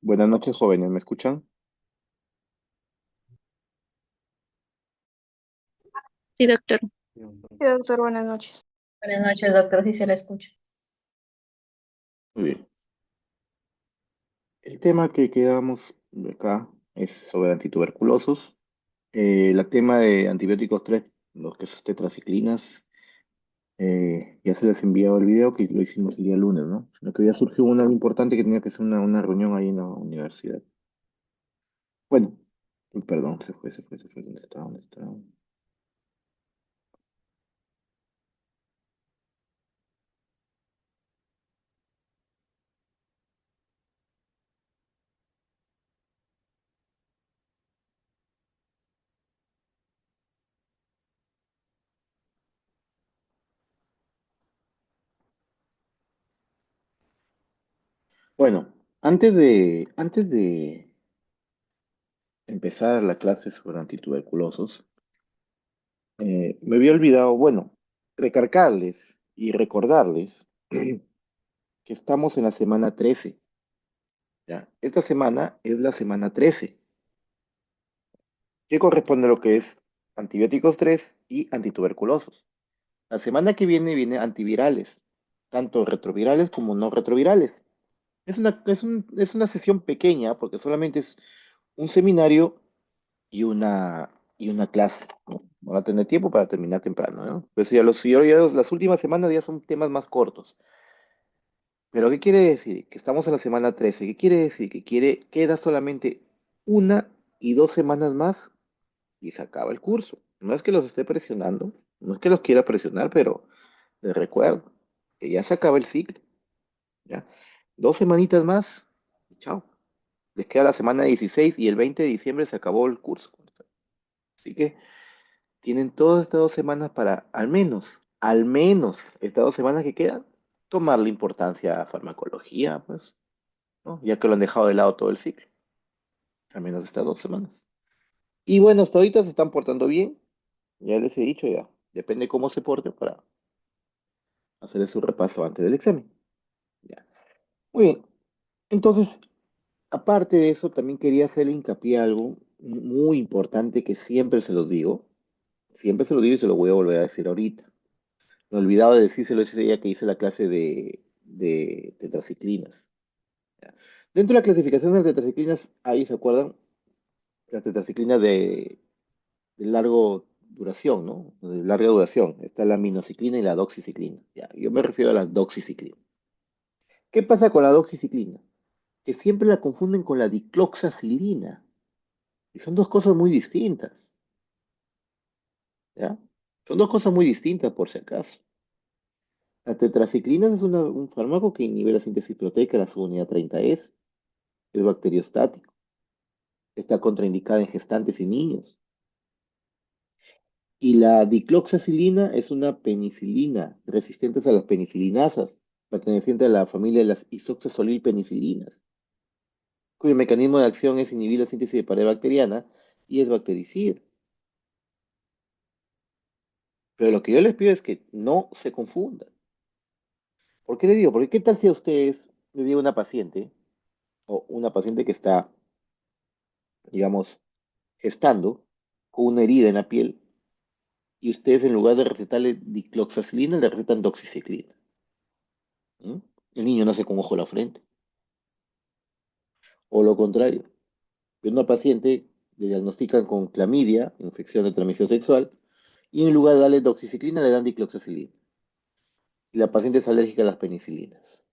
Buenas noches, jóvenes, ¿me escuchan? Sí, doctor. Sí, doctor, buenas noches. Buenas noches, doctor, si se la escucha. Muy bien. El tema que quedamos acá es sobre antituberculosos. El tema de antibióticos 3, los que son tetraciclinas, ya se les enviado el video que lo hicimos el día lunes, ¿no? Sino que ya surgió una importante que tenía que ser una reunión ahí en la universidad. Bueno, perdón, se fue. ¿Dónde está? ¿Dónde está? Bueno, antes de empezar la clase sobre antituberculosos, me había olvidado, bueno, recargarles y recordarles que estamos en la semana 13, ¿ya? Esta semana es la semana 13, que corresponde a lo que es antibióticos 3 y antituberculosos. La semana que viene antivirales, tanto retrovirales como no retrovirales. Es una sesión pequeña porque solamente es un seminario y una clase, ¿no? Van a tener tiempo para terminar temprano, ¿no? Pues las últimas semanas ya son temas más cortos. Pero ¿qué quiere decir? Que estamos en la semana 13. ¿Qué quiere decir? Queda solamente 1 y 2 semanas más y se acaba el curso. No es que los esté presionando, no es que los quiera presionar, pero les recuerdo que ya se acaba el ciclo, ¿ya? 2 semanitas más y chao. Les queda la semana 16 y el 20 de diciembre se acabó el curso. Así que tienen todas estas 2 semanas para, al menos estas 2 semanas que quedan, tomarle importancia a farmacología, pues, ¿no? Ya que lo han dejado de lado todo el ciclo, al menos estas 2 semanas. Y bueno, hasta ahorita se están portando bien, ya les he dicho ya, depende cómo se porten para hacer su repaso antes del examen. Ya. Muy bien, entonces, aparte de eso, también quería hacerle hincapié a algo muy importante que siempre se lo digo y se lo voy a volver a decir ahorita. Me he olvidado de decírselo ese día que hice la clase de tetraciclinas. ¿Ya? Dentro de la clasificación de las tetraciclinas, ahí se acuerdan, las tetraciclinas de largo duración, ¿no? De larga duración. Está la minociclina y la doxiciclina. Ya, yo me refiero a la doxiciclina. ¿Qué pasa con la doxiciclina? Que siempre la confunden con la dicloxacilina. Y son dos cosas muy distintas, ¿ya? Son dos cosas muy distintas por si acaso. La tetraciclina es un fármaco que inhibe la síntesis proteica de la subunidad 30S, es bacteriostático, está contraindicada en gestantes y niños. Y la dicloxacilina es una penicilina resistente a las penicilinasas, perteneciente a la familia de las isoxazolilpenicilinas, cuyo mecanismo de acción es inhibir la síntesis de pared bacteriana y es bactericida. Pero lo que yo les pido es que no se confundan. ¿Por qué le digo? Porque qué tal si a ustedes le digo a una paciente, o una paciente que está, digamos, gestando, con una herida en la piel, y ustedes en lugar de recetarle dicloxacilina, le recetan doxiciclina. ¿Mm? El niño nace con ojo en la frente. O lo contrario, en una paciente le diagnostican con clamidia, infección de transmisión sexual, y en lugar de darle doxiciclina le dan dicloxacilina. Y la paciente es alérgica a las penicilinas.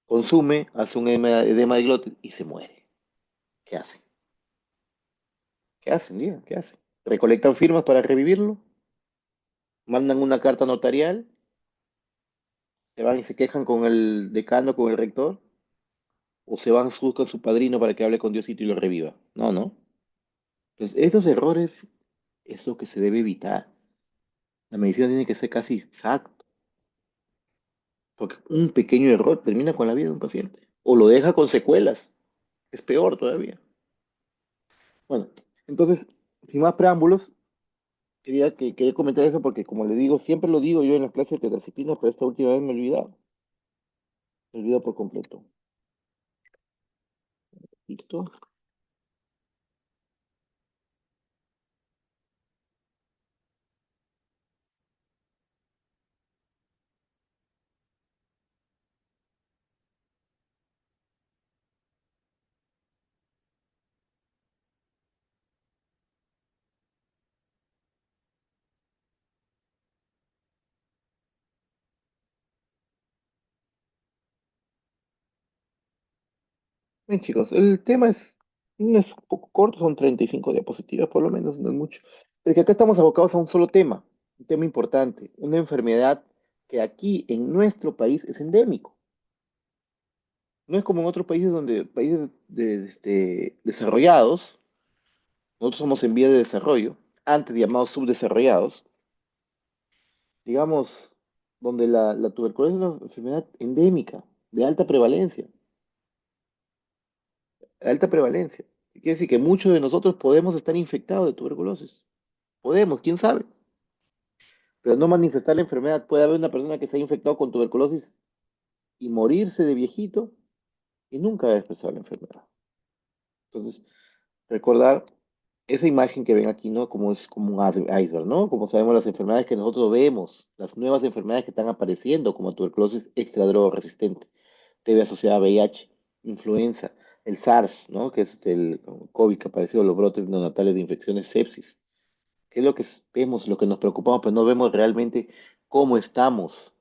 Consume, hace un edema de glótis y se muere. ¿Qué hacen? ¿Qué hacen? Digan, ¿qué hacen? ¿Recolectan firmas para revivirlo? ¿Mandan una carta notarial? ¿Se van y se quejan con el decano, con el rector? ¿O se van, buscan su padrino para que hable con Diosito y lo reviva? No, no. Entonces, estos errores es lo que se debe evitar. La medicina tiene que ser casi exacta, porque un pequeño error termina con la vida de un paciente. O lo deja con secuelas. Es peor todavía. Bueno, entonces, sin más preámbulos, quería comentar eso porque, como le digo, siempre lo digo yo en las clases de tetraciclina, pero esta última vez me he olvidado. Me he olvidado por completo. Listo. Bien, chicos, el tema no es un poco corto, son 35 diapositivas por lo menos, no es mucho. Es que acá estamos abocados a un solo tema, un tema importante, una enfermedad que aquí en nuestro país es endémico. No es como en otros países donde países desarrollados, nosotros somos en vía de desarrollo, antes llamados subdesarrollados, digamos, donde la tuberculosis es una enfermedad endémica, de alta prevalencia. Quiere decir que muchos de nosotros podemos estar infectados de tuberculosis. Podemos, quién sabe, pero no manifestar la enfermedad. Puede haber una persona que se ha infectado con tuberculosis y morirse de viejito y nunca haber expresado la enfermedad. Entonces, recordar esa imagen que ven aquí, ¿no? Como es como un iceberg, ¿no? Como sabemos, las enfermedades que nosotros vemos, las nuevas enfermedades que están apareciendo, como tuberculosis extradroga resistente, TB asociada a VIH, influenza, el SARS, ¿no? Que es el COVID que apareció, los brotes neonatales de infecciones sepsis. ¿Qué es lo que vemos, lo que nos preocupamos? Pues no vemos realmente cómo estamos,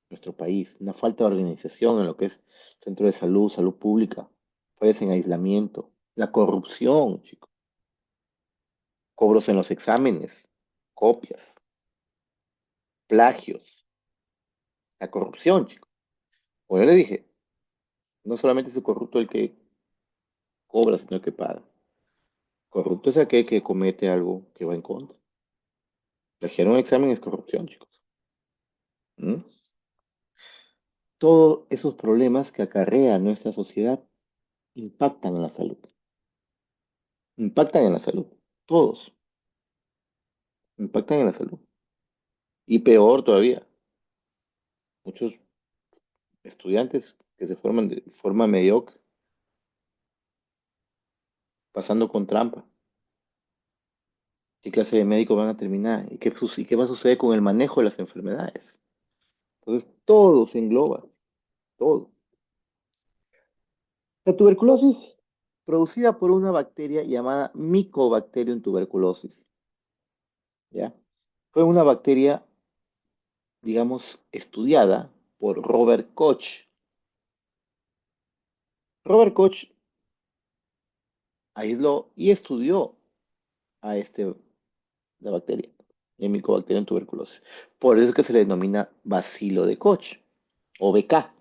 nuestro país, una falta de organización en lo que es centro de salud, salud pública, fallas en aislamiento, la corrupción, chicos, cobros en los exámenes, copias, plagios, la corrupción, chicos. Como yo le dije, no solamente es el corrupto el que cobra, sino el que paga. Corrupto es aquel que comete algo que va en contra. Plagiar un examen es corrupción, chicos. ¿Mm? Todos esos problemas que acarrea nuestra sociedad impactan en la salud. Impactan en la salud. Todos impactan en la salud. Y peor todavía, muchos estudiantes que se forman de forma mediocre, pasando con trampa. ¿Qué clase de médicos van a terminar? ¿Y qué va a suceder con el manejo de las enfermedades? Entonces, todo se engloba, todo. La tuberculosis, producida por una bacteria llamada Mycobacterium tuberculosis, ¿ya? Fue una bacteria, digamos, estudiada por Robert Koch. Robert Koch aisló y estudió a la bacteria, el Mycobacterium tuberculosis. Por eso es que se le denomina bacilo de Koch o BK.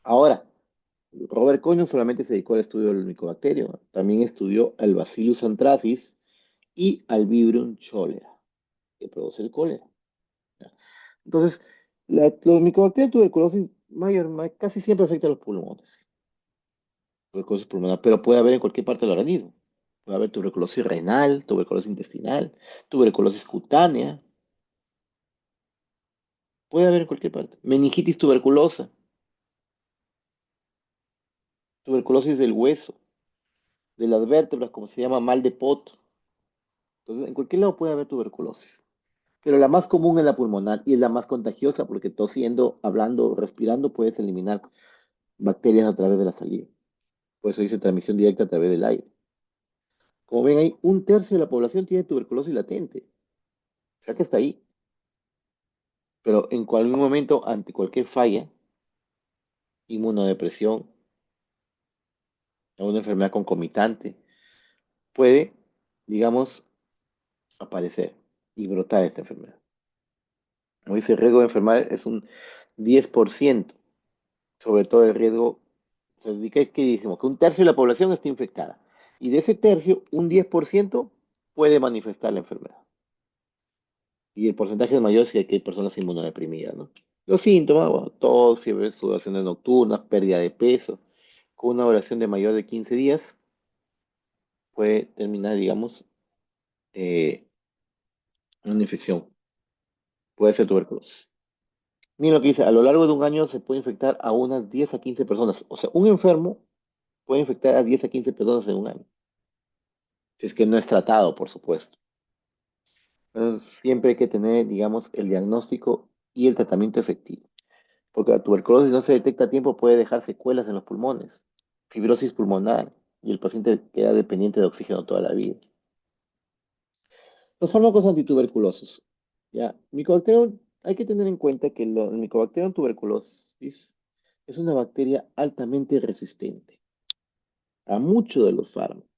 Ahora, Robert Koch no solamente se dedicó al estudio del micobacterio, también estudió al Bacillus anthracis y al Vibrio cholera, que produce el cólera. Entonces, los micobacterios de tuberculosis casi siempre afectan los pulmones, tuberculosis pulmonar, pero puede haber en cualquier parte del organismo. Puede haber tuberculosis renal, tuberculosis intestinal, tuberculosis cutánea, puede haber en cualquier parte. Meningitis tuberculosa, tuberculosis del hueso, de las vértebras, como se llama mal de Pot. Entonces, en cualquier lado puede haber tuberculosis. Pero la más común es la pulmonar y es la más contagiosa porque tosiendo, hablando, respirando puedes eliminar bacterias a través de la saliva. Por eso dice transmisión directa a través del aire. Como ven ahí, un tercio de la población tiene tuberculosis latente. O sea que está ahí. Pero en cualquier momento, ante cualquier falla, inmunodepresión, alguna enfermedad concomitante, puede, digamos, aparecer y brotar esta enfermedad. Como dice, el riesgo de enfermedad es un 10%, sobre todo el riesgo, se indica que decimos que un tercio de la población está infectada. Y de ese tercio, un 10% puede manifestar la enfermedad. Y el porcentaje es mayor si hay personas inmunodeprimidas, ¿no? Los síntomas, bueno, tos, fiebre, sudoraciones nocturnas, pérdida de peso, con una duración de mayor de 15 días, puede terminar, digamos, eh, en una infección. Puede ser tuberculosis. Miren lo que dice, a lo largo de un año se puede infectar a unas 10 a 15 personas. O sea, un enfermo puede infectar a 10 a 15 personas en un año, si es que no es tratado, por supuesto. Entonces, siempre hay que tener, digamos, el diagnóstico y el tratamiento efectivo, porque la tuberculosis no se detecta a tiempo, puede dejar secuelas en los pulmones, fibrosis pulmonar, y el paciente queda dependiente de oxígeno toda la vida. Los fármacos antituberculosos. Ya, Mycobacterium, hay que tener en cuenta que el Mycobacterium tuberculosis es una bacteria altamente resistente a muchos de los fármacos,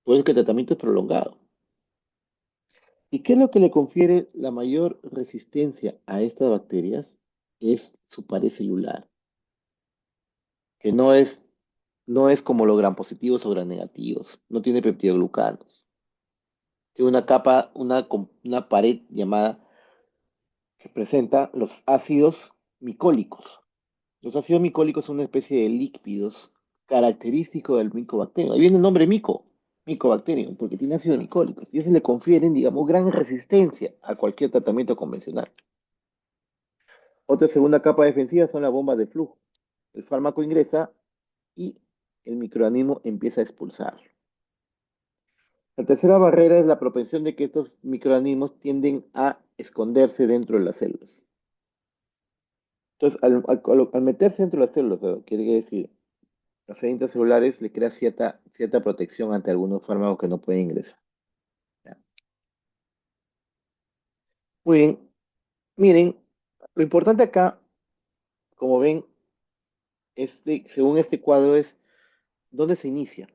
por eso que el tratamiento es prolongado. ¿Y qué es lo que le confiere la mayor resistencia a estas bacterias? Es su pared celular, que no es como los gram positivos o gram negativos, no tiene peptidoglucanos, tiene una capa, una pared llamada que presenta los ácidos micólicos. Los ácidos micólicos son una especie de lípidos característicos del micobacterium. Ahí viene el nombre micobacterium, porque tiene ácidos micólicos. Y eso le confieren, digamos, gran resistencia a cualquier tratamiento convencional. Otra segunda capa defensiva son las bombas de flujo. El fármaco ingresa y el microorganismo empieza a expulsar. La tercera barrera es la propensión de que estos microorganismos tienden a esconderse dentro de las células. Entonces, al meterse dentro de las células, quiere decir, las células intracelulares le crea cierta protección ante algunos fármacos que no pueden ingresar. ¿Ya? Muy bien, miren, lo importante acá, como ven, según este cuadro es dónde se inicia,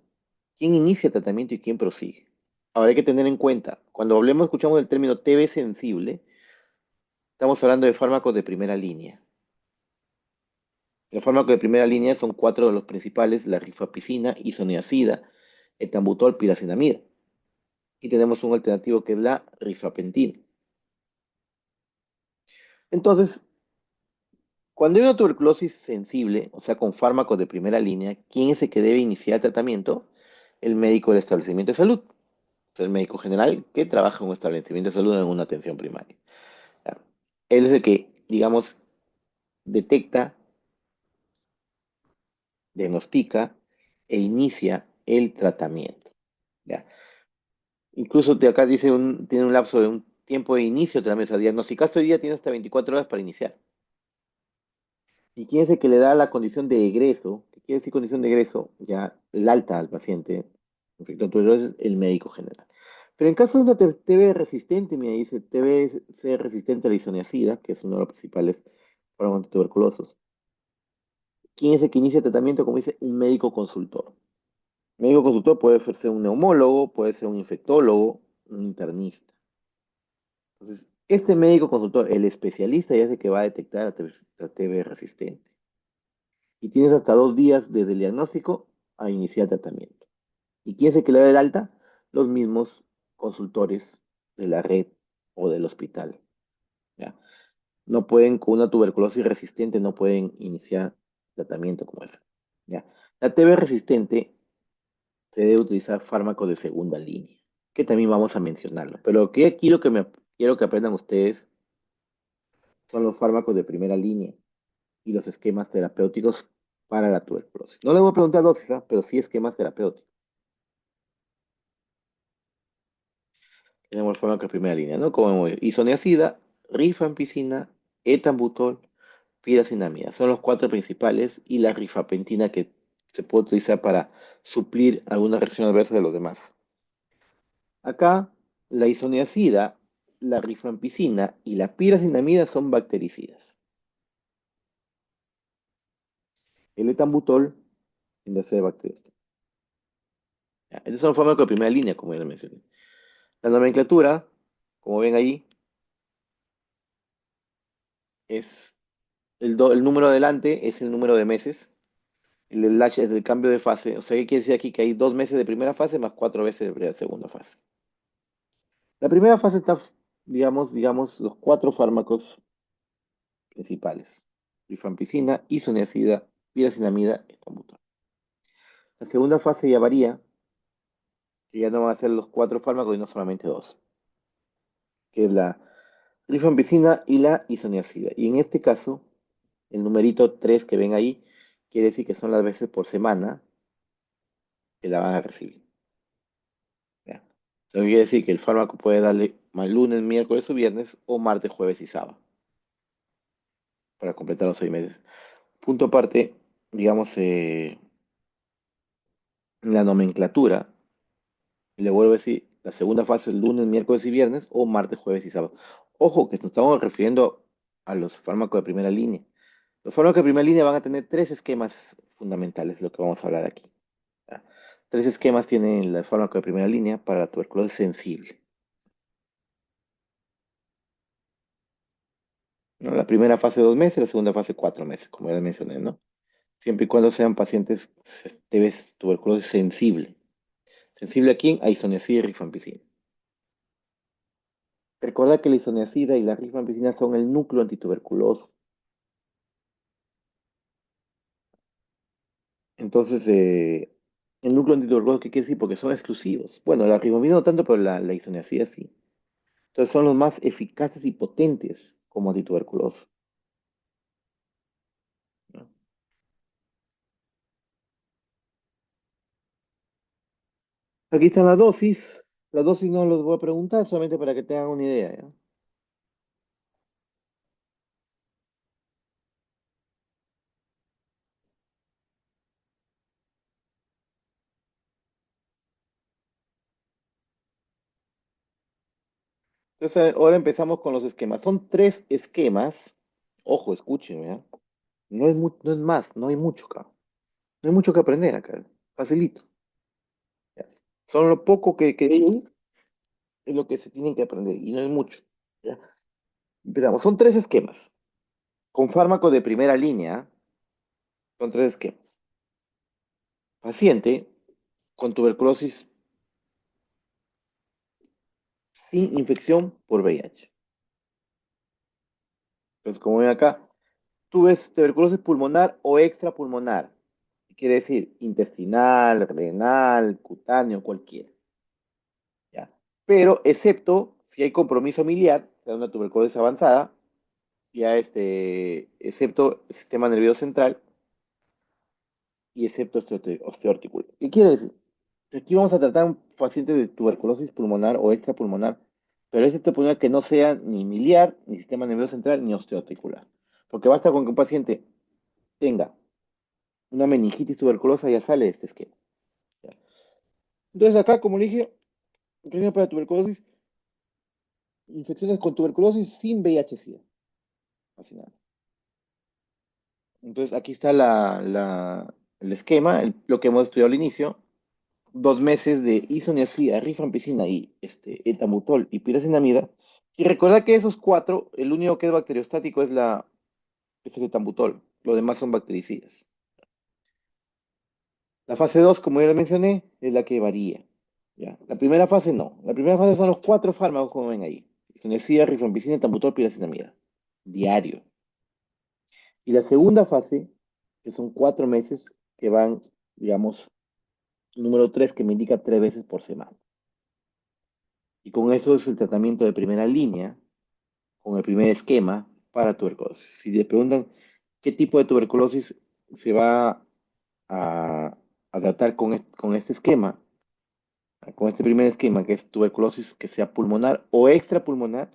quién inicia el tratamiento y quién prosigue. Ahora hay que tener en cuenta, cuando escuchamos el término TB sensible, estamos hablando de fármacos de primera línea. Los fármacos de primera línea son cuatro de los principales: la rifapicina, isoniazida, etambutol, piracinamida. Y tenemos un alternativo que es la rifapentina. Entonces, cuando hay una tuberculosis sensible, o sea, con fármacos de primera línea, ¿quién es el que debe iniciar el tratamiento? El médico del establecimiento de salud. O sea, el médico general que trabaja en un establecimiento de salud en una atención primaria. ¿Ya? Él es el que, digamos, detecta, diagnostica e inicia el tratamiento. ¿Ya? Incluso de acá tiene un lapso de un tiempo de inicio de tratamiento. O sea, diagnosticaste hoy día, tiene hasta 24 horas para iniciar. ¿Y quién es el que le da la condición de egreso? ¿Qué quiere decir condición de egreso? Ya el alta al paciente. Perfecto, entonces es el médico general. Pero en caso de una TB resistente, mira, dice TB resistente a la isoniazida, que es uno de los principales fármacos antituberculosos. ¿Quién es el que inicia el tratamiento? Como dice, un médico consultor. Médico consultor puede ser un neumólogo, puede ser un infectólogo, un internista. Entonces, este médico consultor, el especialista, ya es el que va a detectar la TB resistente. Y tienes hasta 2 días desde el diagnóstico a iniciar tratamiento. ¿Y quién es el que le da el alta? Los mismos consultores de la red o del hospital. ¿Ya? No pueden, con una tuberculosis resistente, no pueden iniciar tratamiento como ese. ¿Ya? La TB resistente se debe utilizar fármacos de segunda línea, que también vamos a mencionarlo. Pero que aquí lo que quiero que aprendan ustedes son los fármacos de primera línea y los esquemas terapéuticos para la tuberculosis. No le voy a preguntar dosis, ¿ah? Pero sí esquemas terapéuticos. Tenemos fármacos de primera línea, ¿no? Como isoniazida, rifampicina, etambutol, piracinamida. Son los cuatro principales y la rifapentina que se puede utilizar para suplir alguna reacción adversa de los demás. Acá, la isoniazida, la rifampicina y la piracinamida son bactericidas. El etambutol tiende a ser bacterias. Ya, estos son fármacos de primera línea, como ya lo mencioné. La nomenclatura, como ven ahí, es el número adelante es el número de meses. El slash es el cambio de fase. O sea, ¿qué quiere decir aquí? Que hay 2 meses de primera fase más 4 meses de segunda fase. La primera fase está, digamos, los cuatro fármacos principales: rifampicina, isoniazida, piracinamida, etambutol. La segunda fase ya varía, que ya no van a ser los cuatro fármacos y no solamente dos, que es la rifampicina y la isoniazida. Y en este caso, el numerito 3 que ven ahí quiere decir que son las veces por semana que la van a recibir. ¿Ya? Eso quiere decir que el fármaco puede darle más lunes, miércoles o viernes, o martes, jueves y sábado, para completar los 6 meses. Punto aparte, digamos, la nomenclatura, le vuelvo a decir, la segunda fase es lunes, miércoles y viernes, o martes, jueves y sábado. Ojo, que nos estamos refiriendo a los fármacos de primera línea. Los fármacos de primera línea van a tener tres esquemas fundamentales, lo que vamos a hablar aquí. ¿Ya? Tres esquemas tienen el fármaco de primera línea para la tuberculosis sensible. ¿No? La primera fase 2 meses, la segunda fase 4 meses, como ya mencioné, ¿no? Siempre y cuando sean pacientes debes tuberculosis sensible. ¿Sensible a quién? A isoniazida y rifampicina. Recuerda que la isoniazida y la rifampicina son el núcleo antituberculoso. Entonces, el núcleo antituberculoso, ¿qué quiere decir? Porque son exclusivos. Bueno, la rifampicina no tanto, pero la isoniazida sí. Entonces son los más eficaces y potentes como antituberculosos. ¿No? Aquí están las dosis. Las dosis no los voy a preguntar, solamente para que tengan una idea. ¿Ya? Entonces, ahora empezamos con los esquemas. Son tres esquemas. Ojo, escuchen, ¿ya? No es más, no hay mucho acá. No hay mucho que aprender acá. Facilito. ¿Ya? Son lo poco que hay ahí, es lo que se tienen que aprender, y no es mucho. ¿Ya? Empezamos. Son tres esquemas. Con fármaco de primera línea, son tres esquemas. Paciente con tuberculosis sin infección por VIH. Entonces, como ven acá, tú ves tuberculosis pulmonar o extrapulmonar. Quiere decir intestinal, renal, cutáneo, cualquiera. ¿Ya? Pero excepto si hay compromiso miliar, o sea, una tuberculosis avanzada, ya excepto el sistema nervioso central y excepto osteoarticular. ¿Qué quiere decir? Aquí vamos a tratar un paciente de tuberculosis pulmonar o extrapulmonar, pero es extrapulmonar que no sea ni miliar, ni sistema nervioso central, ni osteoarticular. Porque basta con que un paciente tenga una meningitis tuberculosa, ya sale de este esquema. ¿Ya? Entonces acá, como le dije, reina para tuberculosis, infecciones con tuberculosis sin VIH-Sida. Así nada. Entonces aquí está el esquema, lo que hemos estudiado al inicio. 2 meses de isoniazida, rifampicina y etambutol y piracinamida. Y recuerda que esos cuatro, el único que es bacteriostático es el etambutol. Los demás son bactericidas. La fase 2, como ya les mencioné, es la que varía. ¿Ya? La primera fase no. La primera fase son los cuatro fármacos, como ven ahí. Isoniazida, rifampicina, etambutol, piracinamida. Diario. Y la segunda fase, que son 4 meses, que van, digamos, número 3, que me indica 3 veces por semana. Y con eso es el tratamiento de primera línea, con el primer esquema para tuberculosis. Si le preguntan qué tipo de tuberculosis se va a tratar con este esquema, con este primer esquema, que es tuberculosis que sea pulmonar o extrapulmonar,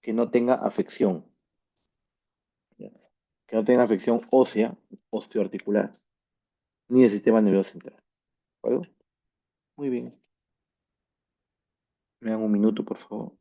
que no tenga afección, ¿ya? Que no tenga afección ósea, osteoarticular, ni del sistema nervioso central. ¿De acuerdo? Muy bien. Me dan un minuto, por favor.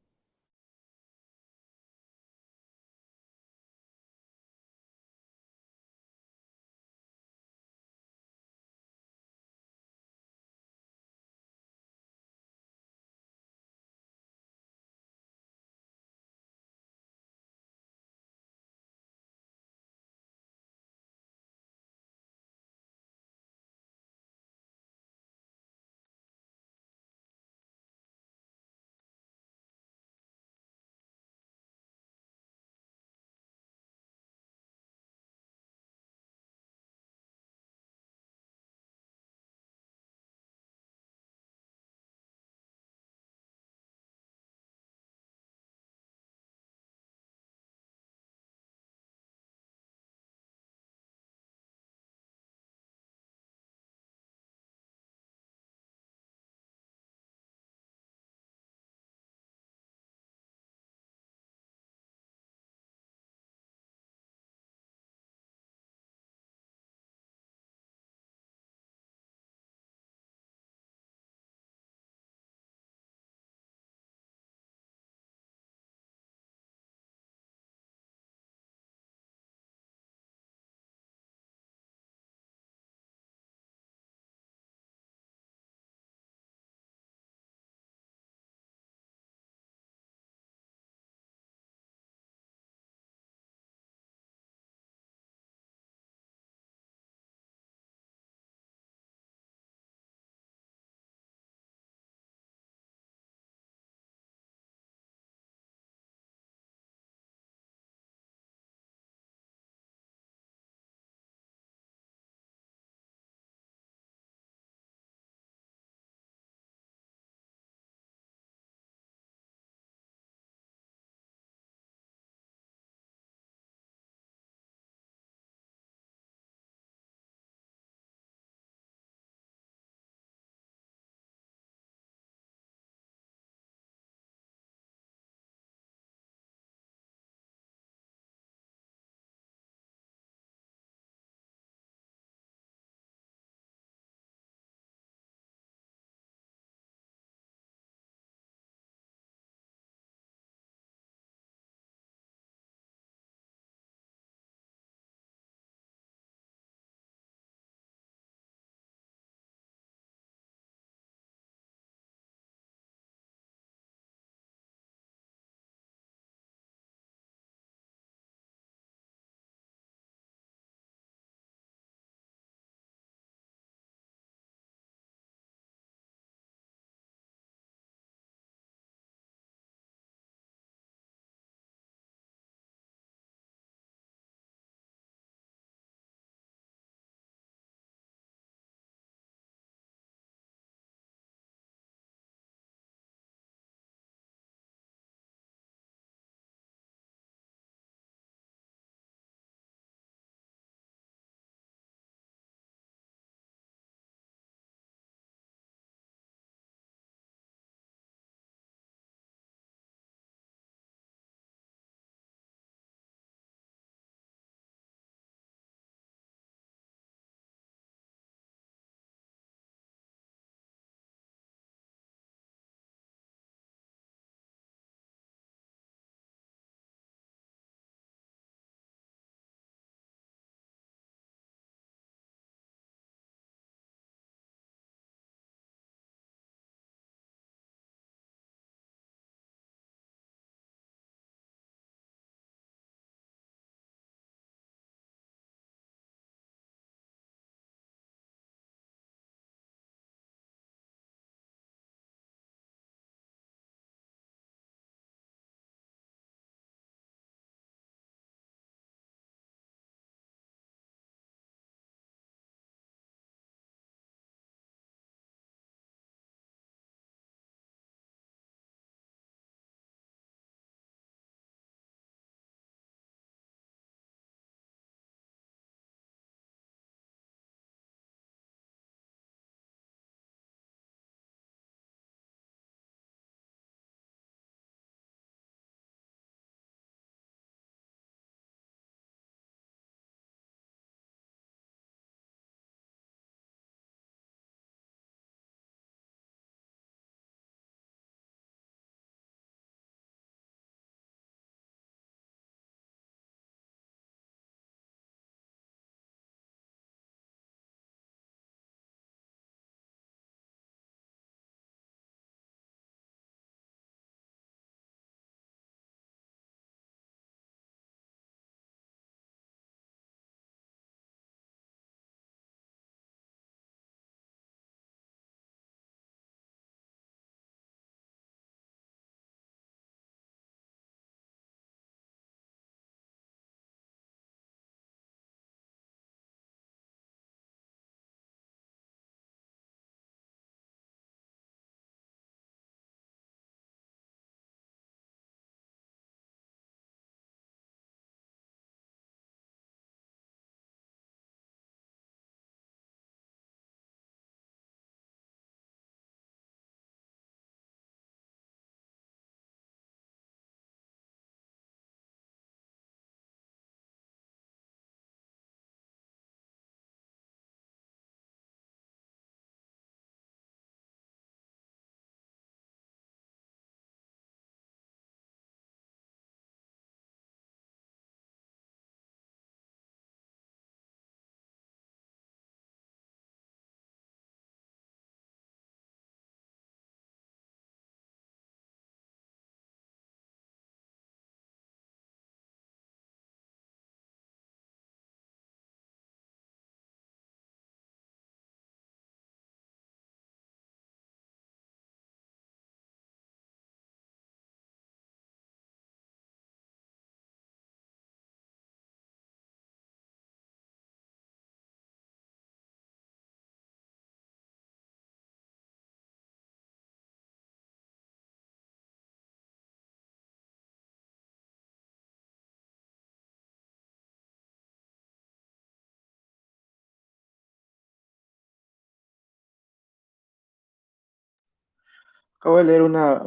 Acabo de leer una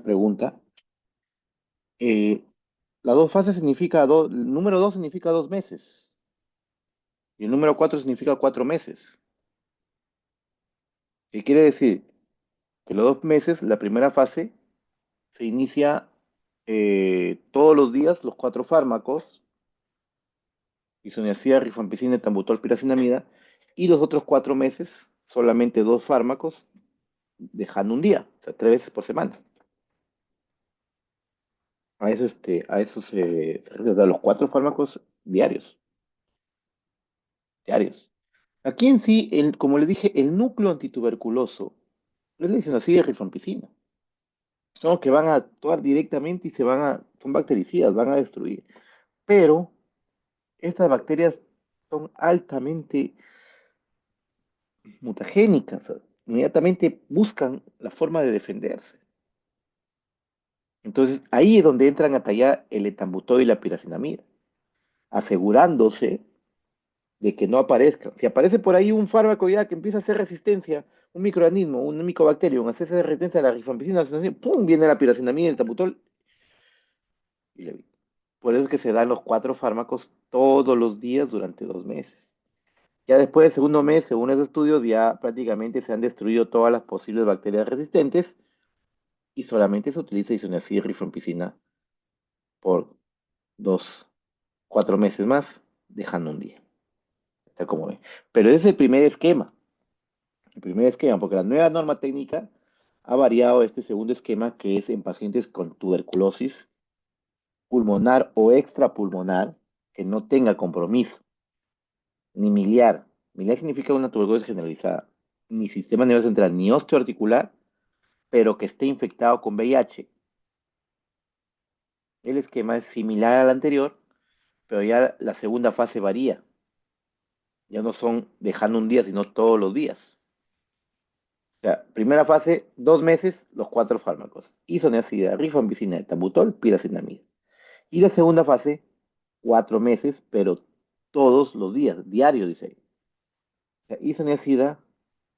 pregunta. Eh, la dos fases significa el número 2 significa 2 meses y el número 4 significa 4 meses. ¿Qué quiere decir? Que los 2 meses, la primera fase, se inicia todos los días los cuatro fármacos, isoniazida, rifampicina, etambutol, piracinamida, y los otros 4 meses, solamente dos fármacos, dejando un día, o sea, 3 veces por semana. A eso se refiere, a los cuatro fármacos diarios, diarios. Aquí en sí, como le dije, el núcleo antituberculoso es la isoniazida y rifampicina. Son los que van a actuar directamente y son bactericidas, van a destruir. Pero estas bacterias son altamente mutagénicas, inmediatamente buscan la forma de defenderse. Entonces, ahí es donde entran a tallar el etambutol y la piracinamida, asegurándose de que no aparezca. Si aparece por ahí un fármaco ya que empieza a hacer resistencia, un microorganismo, un micobacterio, un hacerse resistencia a la rifampicina, ¡pum! Viene la piracinamida y el etambutol. Por eso es que se dan los cuatro fármacos todos los días durante 2 meses. Ya después del segundo mes, según esos estudios, ya prácticamente se han destruido todas las posibles bacterias resistentes y solamente se utiliza isoniazida y rifampicina por 2, 4 meses más, dejando un día. Está como ven. Pero ese es el primer esquema, porque la nueva norma técnica ha variado este segundo esquema que es en pacientes con tuberculosis pulmonar o extrapulmonar que no tenga compromiso, ni miliar. Miliar significa una tuberculosis generalizada, ni sistema nervioso central, ni osteoarticular, pero que esté infectado con VIH. El esquema es similar al anterior, pero ya la segunda fase varía. Ya no son dejando un día, sino todos los días. O sea, primera fase, 2 meses, los cuatro fármacos. Isoniazida, rifampicina, etambutol, piracinamida. Y la segunda fase, 4 meses, pero todos los días, diario, dice ahí. O sea, isoniazida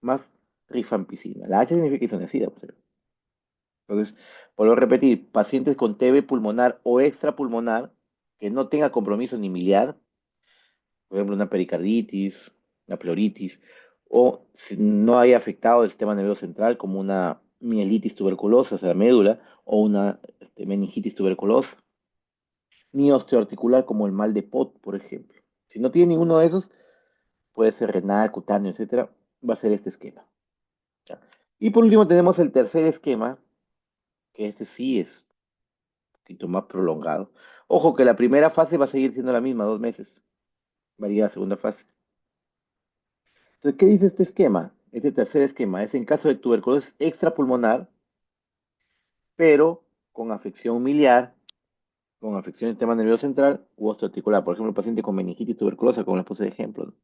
más rifampicina. La H significa isoniazida, por cierto. Entonces, vuelvo a repetir, pacientes con TB pulmonar o extrapulmonar que no tenga compromiso ni miliar, por ejemplo, una pericarditis, una pleuritis, o si no haya afectado el sistema nervioso central como una mielitis tuberculosa, o sea, la médula, o una meningitis tuberculosa, ni osteoarticular como el mal de Pot, por ejemplo. Si no tiene ninguno de esos, puede ser renal, cutáneo, etcétera, va a ser este esquema. ¿Ya? Y por último tenemos el tercer esquema, que este sí es un poquito más prolongado. Ojo que la primera fase va a seguir siendo la misma, 2 meses. Varía la segunda fase. Entonces, ¿qué dice este esquema? Este tercer esquema es en caso de tuberculosis extrapulmonar, pero con afección miliar, con afección del sistema nervioso central u osteoarticular. Por ejemplo, un paciente con meningitis tuberculosa, como les puse de ejemplo, ¿no?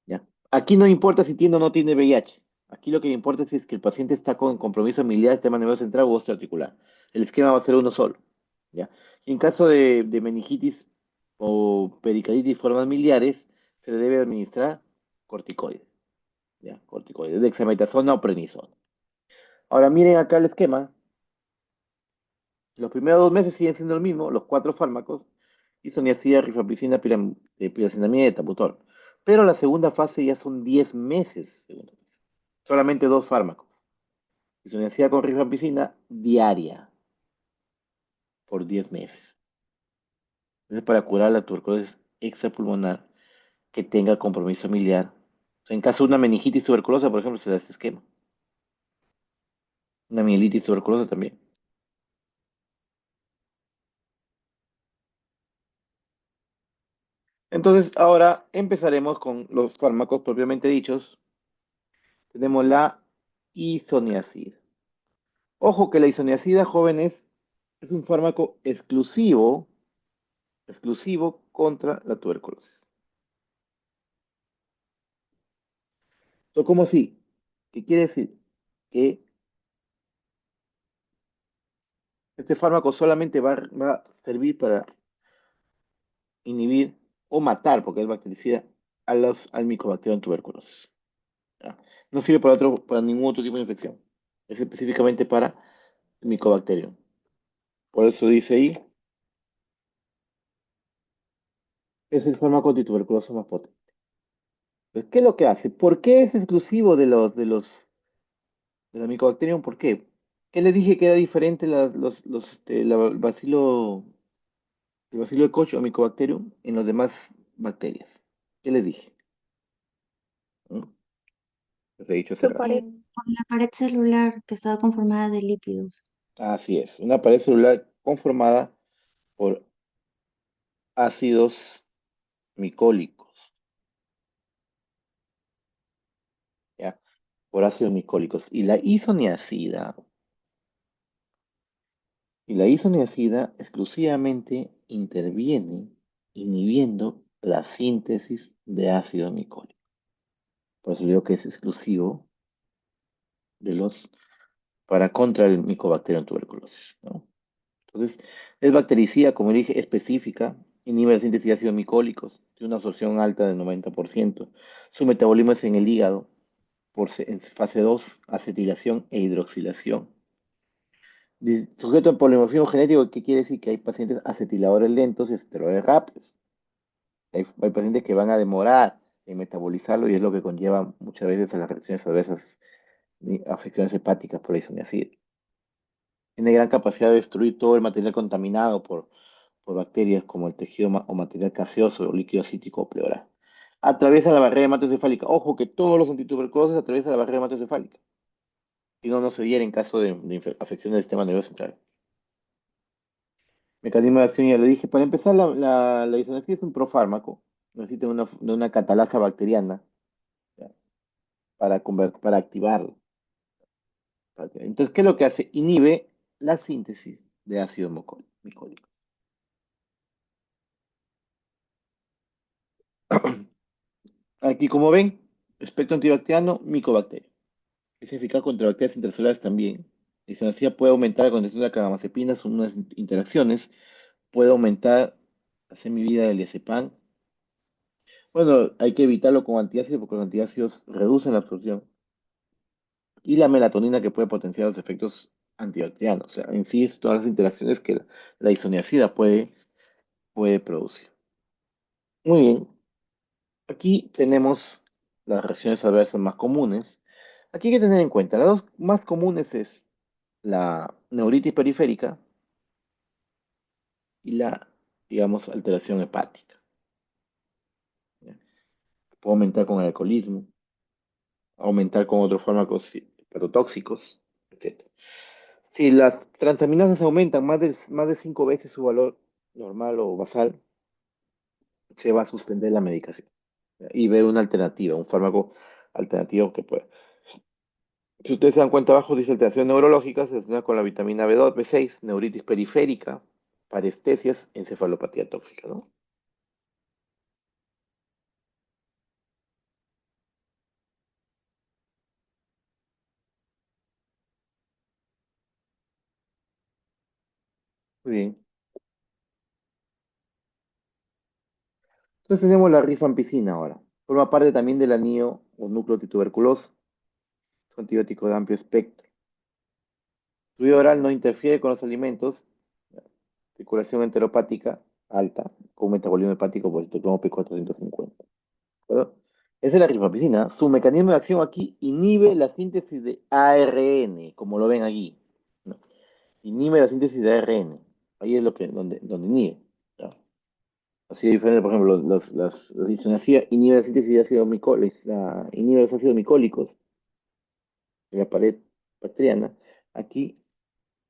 ¿Ya? Aquí no importa si tiene o no tiene VIH. Aquí lo que importa es si es que el paciente está con compromiso miliar, sistema nervioso central u osteoarticular. El esquema va a ser uno solo. ¿Ya? Y en caso de meningitis o pericarditis formas miliares, se le debe administrar corticoides. ¿Ya? Corticoides, dexametasona o prednisona. Ahora miren acá el esquema. Los primeros 2 meses siguen siendo el mismo, los cuatro fármacos, isoniazida, rifampicina, piracinamida y etaputor. Pero la segunda fase ya son 10 meses, solamente dos fármacos. Isoniazida con rifampicina diaria por 10 meses. Es para curar la tuberculosis extrapulmonar que tenga compromiso miliar. O sea, en caso de una meningitis tuberculosa, por ejemplo, se da este esquema. Una mielitis tuberculosa también. Entonces, ahora empezaremos con los fármacos propiamente dichos. Tenemos la isoniazida. Ojo que la isoniazida, jóvenes, es un fármaco exclusivo contra la tuberculosis. Entonces, ¿cómo así? ¿Qué quiere decir? Que este fármaco solamente va a servir para inhibir o matar, porque es bactericida, al micobacterium tuberculosis. ¿ya? No sirve para ningún otro tipo de infección. Es específicamente para el Mycobacterium. Por eso dice ahí, es el fármaco antituberculoso más potente. Pues, ¿qué es lo que hace? ¿Por qué es exclusivo de la Mycobacterium? ¿Por qué? ¿Qué les dije que era diferente el bacilo de Koch o Mycobacterium en las demás bacterias? ¿Qué les dije? ¿Mm? Les he dicho hace Su rato. pared. Por la pared celular que estaba conformada de lípidos. Así es, una pared celular conformada por ácidos micólicos, ¿ya? Por ácidos micólicos. Y la isoniazida exclusivamente interviene inhibiendo la síntesis de ácido micólico. Por eso digo que es exclusivo de los para contra el Mycobacterium tuberculosis, ¿no? Entonces, es bactericida, como dije, específica, inhibe la síntesis de ácidos micólicos, tiene una absorción alta del 90%. Su metabolismo es en el hígado, en fase 2 acetilación e hidroxilación. Sujeto al polimorfismo genético, ¿qué quiere decir? Que hay pacientes acetiladores lentos y esteroides rápidos. Hay pacientes que van a demorar en metabolizarlo y es lo que conlleva muchas veces a las reacciones adversas y afecciones hepáticas por la isoniazida. Tiene gran capacidad de destruir todo el material contaminado por bacterias como el tejido o material gaseoso o líquido acítico o pleural. Atraviesa la barrera hematocefálica. Ojo que todos los antituberculosos atraviesan la barrera hematocefálica. Si no, no se diera en caso de afección del sistema nervioso central. Mecanismo de acción, ya lo dije. Para empezar, la isoniazida es un profármaco. Necesita de una catalasa bacteriana, ¿ya? para activarlo. Entonces, ¿qué es lo que hace? Inhibe la síntesis de ácido micólico. Aquí, como ven, espectro antibacteriano, micobacteria. Es eficaz contra bacterias intracelulares también. La isoniazida puede aumentar la concentración de la carbamazepina, son unas interacciones. Puede aumentar la semivida del diazepam. Bueno, hay que evitarlo con antiácidos porque los antiácidos reducen la absorción. Y la melatonina que puede potenciar los efectos antibacterianos. O sea, en sí es todas las interacciones que la isoniazida puede producir. Muy bien, aquí tenemos las reacciones adversas más comunes. Aquí hay que tener en cuenta, las dos más comunes es la neuritis periférica y la, digamos, alteración hepática, ¿ya? Puede aumentar con el alcoholismo, aumentar con otros fármacos hepatotóxicos, etc. Si las transaminasas aumentan más de 5 veces su valor normal o basal, se va a suspender la medicación, ¿ya? Y ver una alternativa, un fármaco alternativo que pueda. Si ustedes se dan cuenta abajo, dice alteración neurológica, se relaciona con la vitamina B2, B6, neuritis periférica, parestesias, encefalopatía tóxica, ¿no? Muy bien. Entonces tenemos la rifampicina ahora. Forma parte también del anillo o núcleo tuberculoso. Es un antibiótico de amplio espectro. Su vía oral no interfiere con los alimentos. Circulación enteropática alta, con un metabolismo hepático por citocromo P450. ¿De acuerdo? Esa es la rifampicina. Su mecanismo de acción aquí inhibe la síntesis de ARN, como lo ven aquí, ¿no? Inhibe la síntesis de ARN. Ahí es donde inhibe, ¿no? Así de diferente, por ejemplo, las isoniazida inhibe la síntesis de ácido micólico, inhibe los ácidos micólicos de la pared bacteriana. Aquí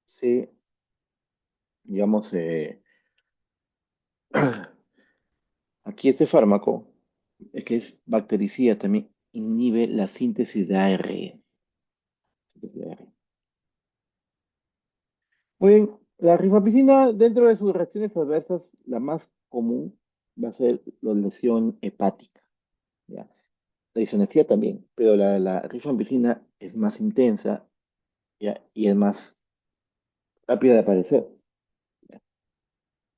se, digamos, aquí este fármaco, que es bactericida, también inhibe la síntesis de ARN. Muy bien, la rifampicina, dentro de sus reacciones adversas, la más común va a ser la lesión hepática, ¿ya? La isoniazida también, pero la rifampicina es más intensa, ¿ya? Y es más rápida de aparecer.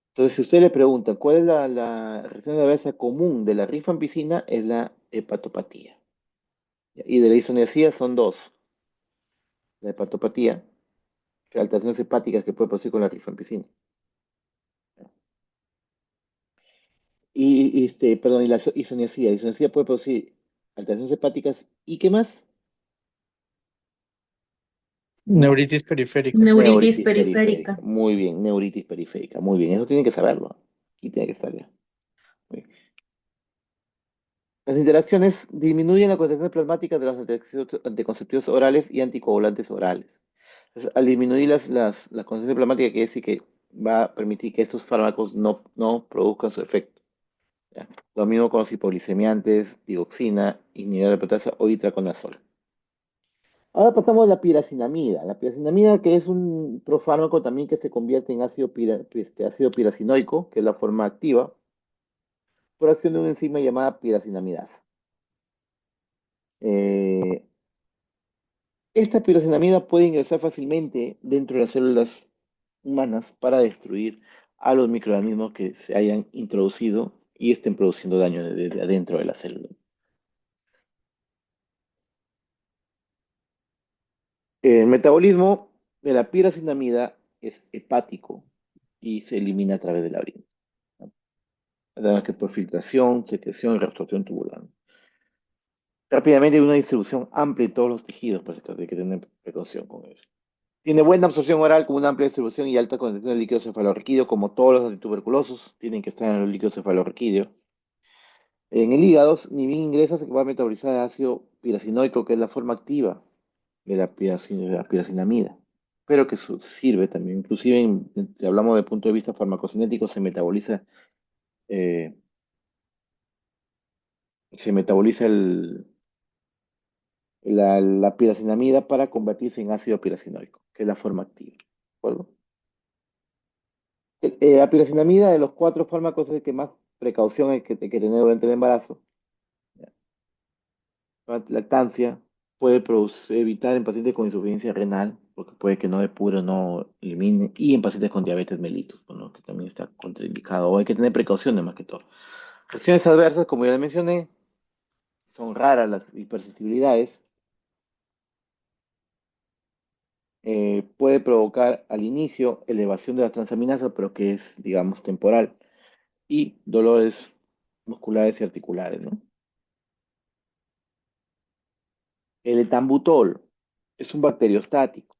Entonces, si usted le pregunta cuál es la reacción adversa común de la rifampicina, es la hepatopatía. Y de la isoniazida son dos, la hepatopatía, alteraciones hepáticas que puede producir con la rifampicina. Perdón, y la isoniazida. La isoniazida puede producir alteraciones hepáticas y ¿qué más? Neuritis periférica. Neuritis Neuritis periférica. periférica. Muy bien, neuritis periférica. Muy bien, eso tiene que saberlo. Y tiene que estar ya. Muy bien. Las interacciones disminuyen la concentración plasmática de los anticonceptivos orales y anticoagulantes orales. Entonces, al disminuir la concentración plasmática, quiere decir que va a permitir que estos fármacos no produzcan su efecto. ¿Ya? Lo mismo con los hipolisemiantes, digoxina, inhibidor de proteasa o itraconazol. Ahora pasamos a la piracinamida. La piracinamida, que es un profármaco también que se convierte en ácido piracinoico, que es la forma activa, por acción de una enzima llamada piracinamidasa. Eh, Esta piracinamida puede ingresar fácilmente dentro de las células humanas para destruir a los microorganismos que se hayan introducido y estén produciendo daño desde adentro de la célula. El metabolismo de la piracinamida es hepático y se elimina a través de la orina, ¿no? Además que por filtración, secreción y reabsorción tubular. Rápidamente hay una distribución amplia en todos los tejidos, por eso hay que tener precaución con eso. Tiene buena absorción oral con una amplia distribución y alta concentración de líquido cefalorraquídeo, como todos los antituberculosos tienen que estar en los líquidos cefalorraquídeos. En el hígado, ni bien ingresa, se va a metabolizar el ácido piracinoico, que es la forma activa de la piracinamida, pero que sirve también. Inclusive, si hablamos desde el punto de vista farmacocinético, eh, se metaboliza la piracinamida para convertirse en ácido piracinoico, que es la forma activa. ¿De acuerdo? La piracinamida, de los cuatro fármacos, es el que más precaución hay que tener durante el embarazo. La lactancia puede evitar en pacientes con insuficiencia renal, porque puede que no depure o no elimine, y en pacientes con diabetes mellitus, bueno, que también está contraindicado, o hay que tener precauciones más que todo. Reacciones adversas, como ya mencioné, son raras las hipersensibilidades. Puede provocar al inicio elevación de las transaminasas, pero que es, digamos, temporal, y dolores musculares y articulares, ¿no? El etambutol es un bacteriostático.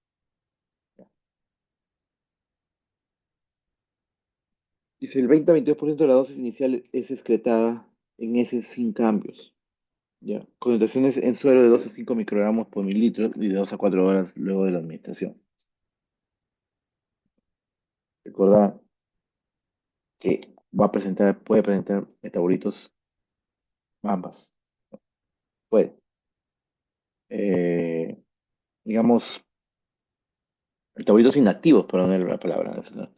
Dice el 20 a 22% de la dosis inicial es excretada en heces sin cambios. ¿Ya? Concentraciones en suero de 2 a 5 microgramos por mililitro y de 2 a 4 horas luego de la administración. Recordad que puede presentar metabolitos, ambas. Puede. Eh, digamos, metabolitos inactivos, por poner la palabra, ¿no?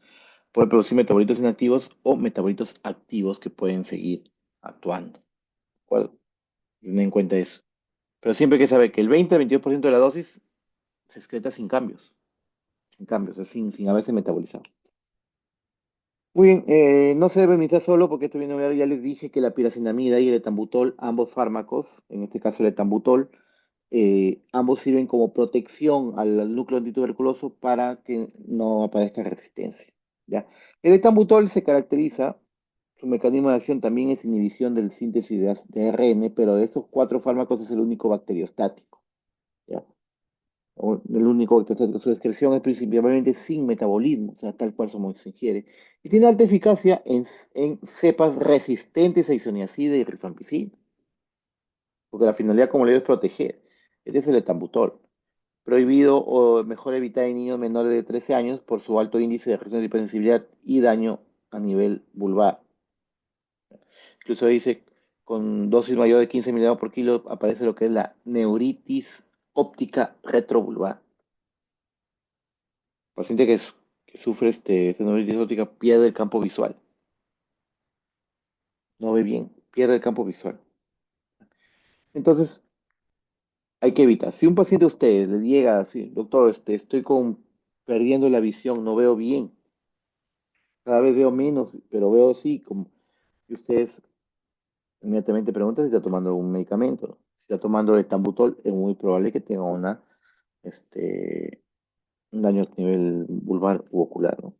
Puede producir metabolitos inactivos o metabolitos activos que pueden seguir actuando. ¿De acuerdo? Ten en cuenta eso. Pero siempre hay que saber que el 20 a 22% de la dosis se excreta sin cambios, o sea, sin haberse metabolizado. Muy bien, no se debe administrar solo porque esto viene a ver, ya les dije que la piracinamida y el etambutol, ambos fármacos, en este caso el etambutol, ambos sirven como protección al núcleo antituberculoso para que no aparezca resistencia. ¿Ya? El etambutol se caracteriza, su mecanismo de acción también es inhibición del síntesis de ARN, pero de estos cuatro fármacos es el único bacteriostático. ¿Ya? El único que trata de su excreción es principalmente sin metabolismo, o sea, tal cual como se ingiere. Y tiene alta eficacia en cepas resistentes a isoniazida y rifampicina, porque la finalidad, como le digo, es proteger. Este es el etambutol. Prohibido o mejor evitar en niños menores de 13 años por su alto índice de reacción de hipersensibilidad y daño a nivel vulvar. Incluso dice, con dosis mayor de 15 miligramos por kilo aparece lo que es la neuritis óptica retrovulvar. Paciente que sufre estenosis óptica pierde el campo visual. No ve bien, pierde el campo visual. Entonces, hay que evitar. Si un paciente a ustedes le llega así, doctor, estoy perdiendo la visión, no veo bien, cada vez veo menos, pero veo así, como, y ustedes inmediatamente preguntan si está tomando un medicamento. está tomando etambutol, es muy probable que tenga un daño a nivel vulvar u ocular, ¿no?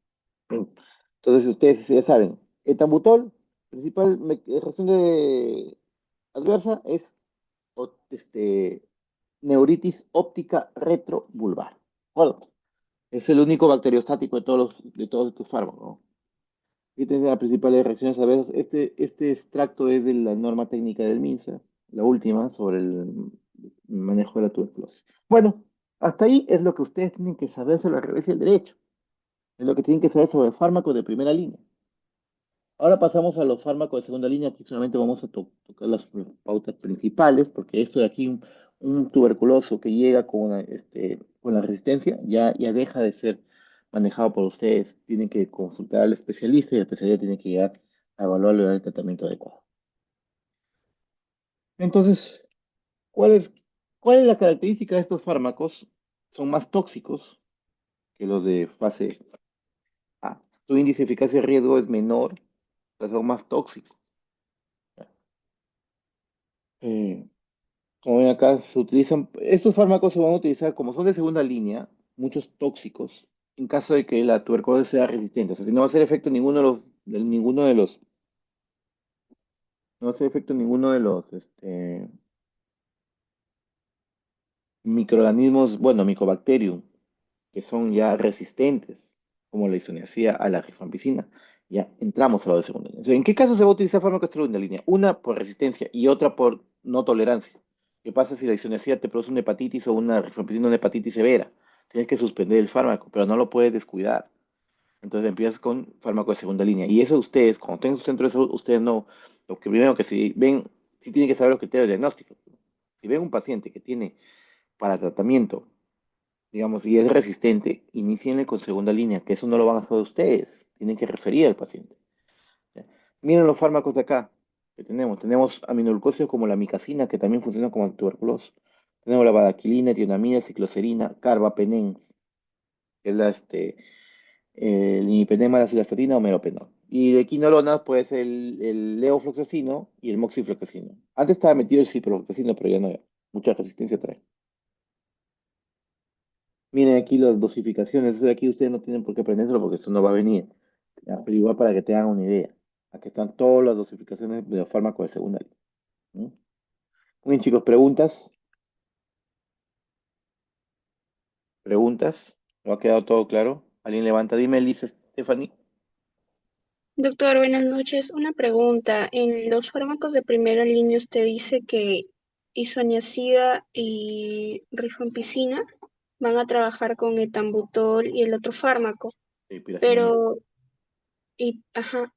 Entonces, ustedes ya saben, etambutol, principal reacción adversa es neuritis óptica retrovulvar. Bueno, es el único bacteriostático de todos estos fármacos, ¿no? Y tiene las principales reacciones adversas. Este extracto es de la norma técnica del MINSA, la última, sobre el manejo de la tuberculosis. Bueno, hasta ahí es lo que ustedes tienen que saber sobre la revés y el derecho. Es lo que tienen que saber sobre fármacos de primera línea. Ahora pasamos a los fármacos de segunda línea. Aquí solamente vamos a tocar las pautas principales, porque esto de aquí, un tuberculoso que llega con la resistencia, ya deja de ser manejado por ustedes. Tienen que consultar al especialista y el especialista tiene que llegar a evaluarlo y dar el tratamiento adecuado. Entonces, ¿cuál es, cuál es la característica de estos fármacos? Son más tóxicos que los de fase A. Su índice de eficacia y riesgo es menor, pero son más tóxicos. Eh, Como ven acá, estos fármacos se van a utilizar como son de segunda línea, muchos tóxicos, en caso de que la tuberculosis sea resistente. O sea, si no va a hacer efecto no va a hacer efecto ninguno de los microorganismos, bueno, micobacterium, que son ya resistentes, como la isoniazida a la rifampicina. Ya entramos a lo de segunda línea. Entonces, ¿en qué caso se va a utilizar fármacos de segunda línea? Una por resistencia y otra por no tolerancia. ¿Qué pasa si la isoniazida te produce una hepatitis o una rifampicina, una hepatitis severa? Tienes que suspender el fármaco, pero no lo puedes descuidar. Entonces empiezas con fármaco de segunda línea. Y eso ustedes, cuando tengan su centro de salud, ustedes no, lo que primero que si ven, sí tienen que saber los criterios de diagnóstico. Si ven un paciente que tiene para tratamiento, digamos, y es resistente, inicienle con segunda línea, que eso no lo van a hacer ustedes, tienen que referir al paciente. ¿Ya? Miren los fármacos de acá que tenemos. Tenemos aminoglucósidos como la micacina, que también funciona como antituberculoso. Tenemos la badaquilina, tionamida, cicloserina, carbapenem, que es el imipenem, la cilastatina o meropenem. Y de quinolonas, pues el levofloxacino y el moxifloxacino. Antes estaba metido el ciprofloxacino, pero ya no hay. Mucha resistencia trae. Miren aquí las dosificaciones. Eso de aquí ustedes no tienen por qué aprenderlo porque eso no va a venir. Ya, pero igual para que te hagan una idea. Aquí están todas las dosificaciones de los fármacos de segunda línea. ¿Mm? Muy bien, chicos, preguntas. Preguntas. ¿No ha quedado todo claro? ¿Alguien levanta? Dime, Lisa, Stephanie. Doctor, buenas noches. Una pregunta. En los fármacos de primera línea usted dice que isoniazida y rifampicina van a trabajar con etambutol y el otro fármaco, Sí, piracinamida. pero, ajá,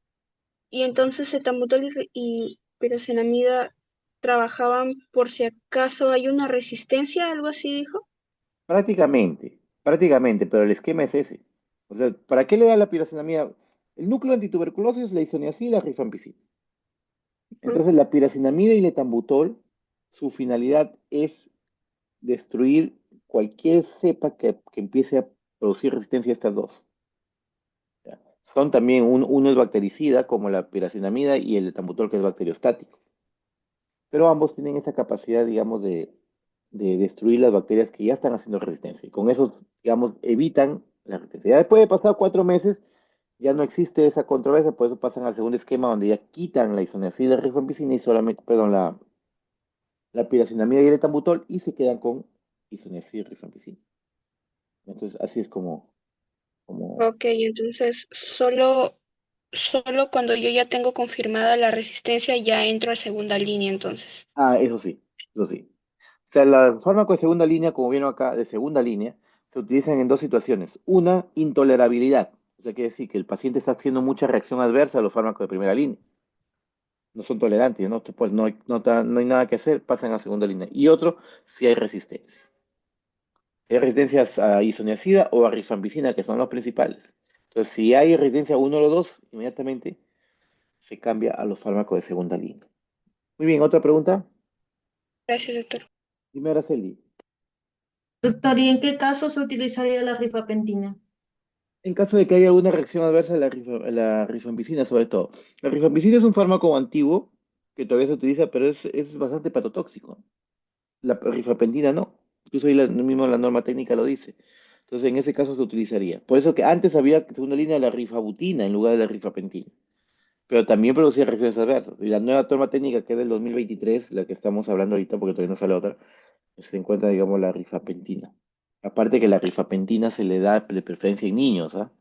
y entonces etambutol y piracenamida trabajaban por si acaso hay una resistencia, algo así dijo. Prácticamente, pero el esquema es ese. O sea, ¿para qué le da la piracinamida? El núcleo antituberculosis es la isoniazida y la rifampicina. Ujú. Entonces, la piracinamida y el etambutol, su finalidad es destruir cualquier cepa que empiece a producir resistencia a estas dos. ¿Ya? Son también, uno es bactericida, como la piracinamida, y el etambutol, que es bacteriostático. Pero ambos tienen esa capacidad, digamos, de destruir las bacterias que ya están haciendo resistencia. Y con eso, digamos, evitan la resistencia. Ya después de pasar 4 meses, ya no existe esa controversia, por eso pasan al segundo esquema, donde ya quitan la isoniazida y la rifampicina y solamente, perdón, la piracinamida y el etambutol y se quedan con isoniazida y rifampicina. Entonces, así es como. Ok, entonces solo cuando yo ya tengo confirmada la resistencia ya entro a segunda línea entonces. Ah, eso sí, eso sí. O sea, los fármacos de segunda línea, como vieron acá, de segunda línea, se utilizan en dos situaciones. Una, intolerabilidad. O sea, quiere decir que el paciente está haciendo mucha reacción adversa a los fármacos de primera línea. No son tolerantes, ¿no? Pues no hay nada que hacer, pasan a segunda línea. Y otro, si hay resistencia. Si hay resistencias a isoniazida o a rifampicina, que son los principales. Entonces, si hay resistencia a uno o los dos, inmediatamente se cambia a los fármacos de segunda línea. Muy bien, otra pregunta. Gracias, doctor. Dime, Araceli. Doctor, ¿y en qué caso se utilizaría la rifapentina? En caso de que haya alguna reacción adversa a la rifampicina, sobre todo. La rifampicina es un fármaco antiguo que todavía se utiliza, pero es bastante patotóxico. La rifapentina no. Incluso ahí mismo la norma técnica lo dice. Entonces, en ese caso se utilizaría. Por eso que antes había segunda línea la rifabutina en lugar de la rifapentina. Pero también producía reacciones adversas. Y la nueva norma técnica que es del 2023, la que estamos hablando ahorita, porque todavía no sale otra, se encuentra, digamos, la rifapentina. Aparte que la rifapentina se le da de preferencia en niños, ¿ah?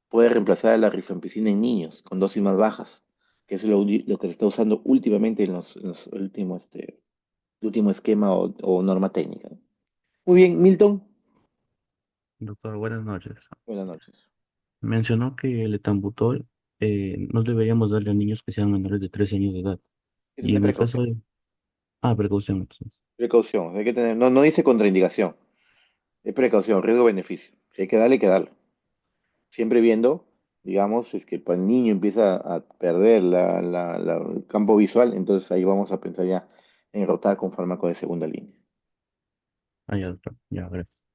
Puede reemplazar a la rifampicina en niños con dosis más bajas, que es lo que se está usando últimamente en los últimos, último esquema o norma técnica. Muy bien, Milton. Doctor, buenas noches. Buenas noches. Mencionó que el etambutol no deberíamos darle a niños que sean menores de 13 años de edad. Hay que Y tener en el caso precaución. de... Ah, precaución, entonces. Precaución. Hay que tener, no, no dice contraindicación. Es precaución, riesgo-beneficio. Si hay que darle, hay que darle. Siempre viendo, digamos, es que el niño empieza a perder el campo visual, entonces ahí vamos a pensar ya en rotar con fármaco de segunda línea. Ah, ya, doctor. Ya, gracias.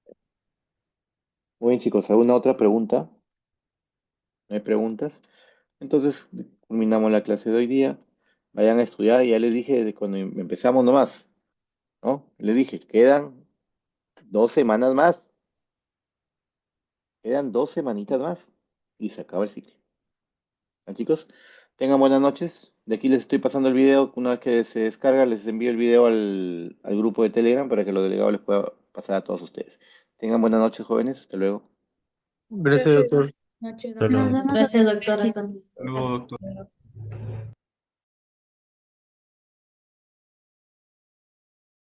Muy bien, chicos, ¿alguna otra pregunta? ¿No hay preguntas? Entonces, culminamos la clase de hoy día. Vayan a estudiar, ya les dije desde cuando empezamos nomás, ¿no? Les dije, quedan 2 semanas más, quedan 2 semanitas más y se acaba el ciclo. ¿Ah, chicos? Tengan buenas noches. De aquí les estoy pasando el video. Una vez que se descarga, les envío el video al grupo de Telegram para que los delegados les pueda pasar a todos ustedes. Tengan buenas noches, jóvenes. Hasta luego. Gracias, doctor. Gracias. Noche, Hasta doctor. Nos luego. vemos, Gracias, doctor. doctor. Gracias. Hasta luego. Luego, doctor.